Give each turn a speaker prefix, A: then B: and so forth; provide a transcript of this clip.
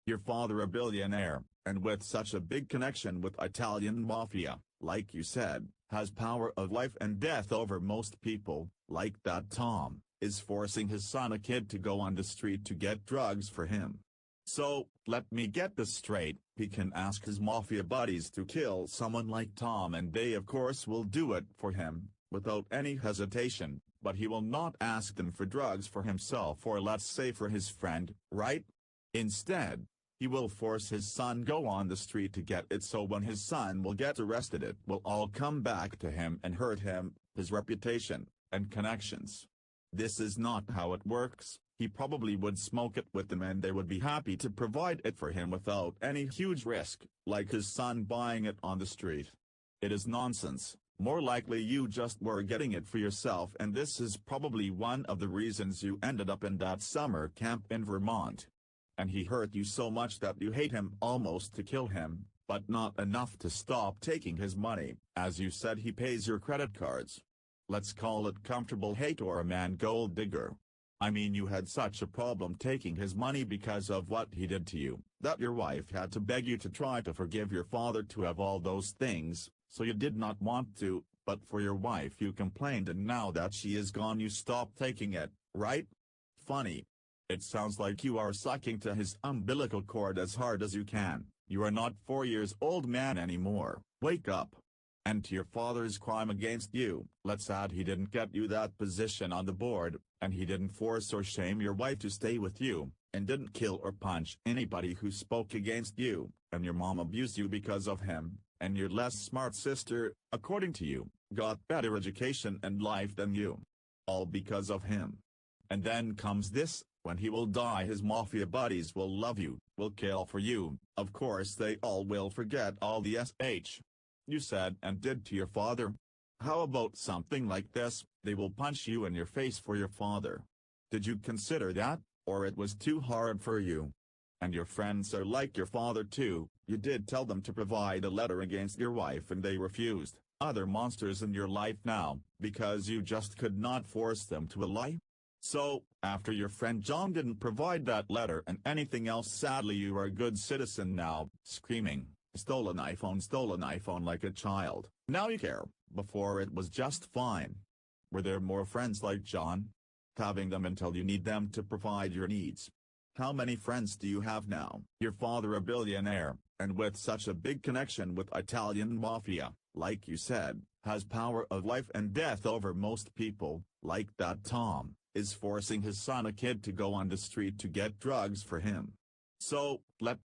A: Your father a billionaire, and with such a big connection with Italian mafia, like you said, has power of life and death over most people, like that Tom, is forcing his son a kid to go on the street to get drugs for him. So, let me get this straight, he can ask his mafia buddies to kill someone like Tom and they of course will do it for him, without any hesitation, but he will not ask them for drugs for himself or let's say for his friend, right? Instead, he will force his son go on the street to get it so when his son will get arrested it will all come back to him and hurt him, his reputation, and connections. This is not how it works. He probably would smoke it with them and they would be happy to provide it for him without any huge risk, like his son buying it on the street. It is nonsense, more likely you just were getting it for yourself and this is probably one of the reasons you ended up in that summer camp in Vermont. And he hurt you so much that you hate him almost to kill him, but not enough to stop taking his money. As you said, he pays your credit cards. Let's call it comfortable hate or a man gold digger. I mean, you had such a problem taking his money because of what he did to you, that your wife had to beg you to try to forgive your father to have all those things, so you did not want to, but for your wife you complained and now that she is gone you stopped taking it, right? Funny. It sounds like you are sucking to his umbilical cord as hard as you can. You are not 4 years old man anymore, wake up. And to your father's crime against you, let's add he didn't get you that position on the board, and he didn't force or shame your wife to stay with you, and didn't kill or punch anybody who spoke against you, and your mom abused you because of him, and your less smart sister, according to you, got better education and life than you. All because of him. And then comes this, when he will die his mafia buddies will love you, will kill for you, of course they all will forget all the sh. You said and did to your father. How about something like this, they will punch you in your face for your father. Did you consider that, or it was too hard for you? And your friends are like your father too, you did tell them to provide a letter against your wife and they refused. Other monsters in your life now, because you just could not force them to a lie? So, after your friend John didn't provide that letter and anything else, sadly you are a good citizen now, screaming, stolen iPhone like a child. Now you care, before it was just fine. Were there more friends like John? Having them until you need them to provide your needs. How many friends do you have now? Your father a billionaire, and with such a big connection with Italian mafia, like you said, has power of life and death over most people, like that Tom, is forcing his son a kid to go on the street to get drugs for him. So, let